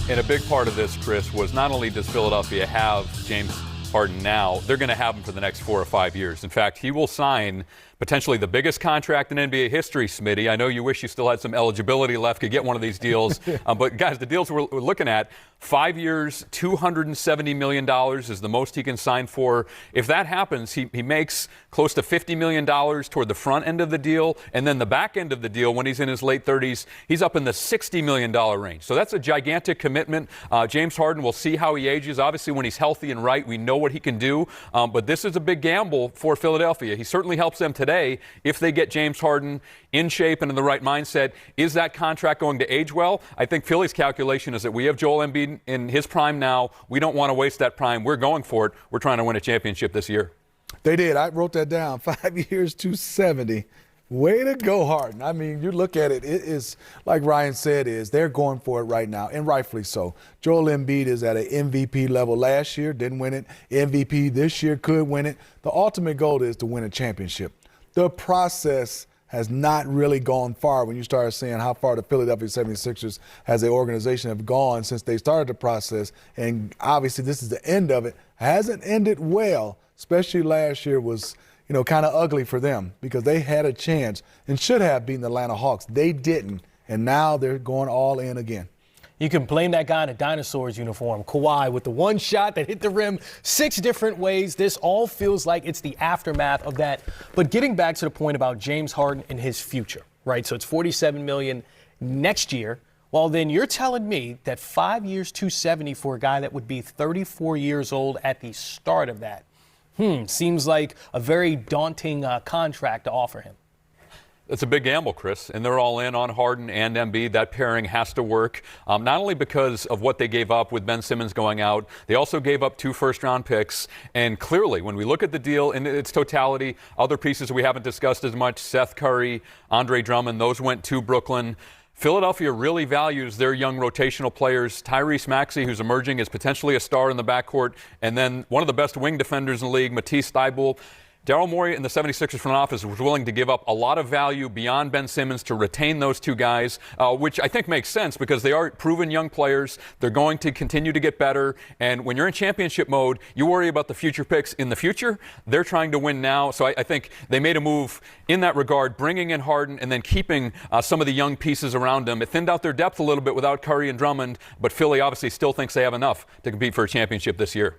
And a big part of this, Chris, was not only does Philadelphia have James Harden now, they're going to have him for the next 4 or 5 years. In fact, he will sign potentially the biggest contract in NBA history, Smitty. I know you wish you still had some eligibility left to get one of these deals. But, guys, the deals we're looking at, 5 years, $270 million is the most he can sign for. If that happens, he makes close to $50 million toward the front end of the deal. And then the back end of the deal, when he's in his late 30s, he's up in the $60 million range. So that's a gigantic commitment. James Harden, we'll see how he ages. Obviously, when he's healthy and right, we know what he can do. But this is a big gamble for Philadelphia. He certainly helps them today if they get James Harden in shape and in the right mindset. Is that contract going to age well? I think Philly's calculation is that we have Joel Embiid in his prime now. We don't want to waste that prime. We're going for it. We're trying to win a championship this year. They did. I wrote that down. 5 years, 270. Way to go, Harden. I mean, you look at it, it is, like Ryan said, they're going for it right now, and rightfully so. Joel Embiid is at an MVP level last year, didn't win it. MVP this year could win it. The ultimate goal is to win a championship. The process has not really gone far when you start seeing how far the Philadelphia 76ers as an organization have gone since they started the process. And obviously this is the end of it. Hasn't ended well, especially last year was, kind of ugly for them because they had a chance and should have beaten the Atlanta Hawks. They didn't, and now they're going all in again. You can blame that guy in a dinosaurs uniform, Kawhi, with the one shot that hit the rim 6 different ways. This all feels like it's the aftermath of that. But getting back to the point about James Harden and his future, right? So it's $47 million next year. Well, then you're telling me that 5 years, $270 for a guy that would be 34 years old at the start of that. Seems like a very daunting contract to offer him. It's a big gamble, Chris, and they're all in on Harden and Embiid. That pairing has to work, not only because of what they gave up with Ben Simmons going out, they also gave up 2 first-round picks. And clearly, when we look at the deal in its totality, other pieces we haven't discussed as much, Seth Curry, Andre Drummond, those went to Brooklyn. Philadelphia really values their young rotational players. Tyrese Maxey, who's emerging as potentially a star in the backcourt, and then one of the best wing defenders in the league, Matisse Thybulle. Daryl Morey and the 76ers front office was willing to give up a lot of value beyond Ben Simmons to retain those 2 guys, which I think makes sense because they are proven young players. They're going to continue to get better. And when you're in championship mode, you worry about the future picks in the future. They're trying to win now. So I think they made a move in that regard, bringing in Harden and then keeping some of the young pieces around them. It thinned out their depth a little bit without Curry and Drummond, but Philly obviously still thinks they have enough to compete for a championship this year.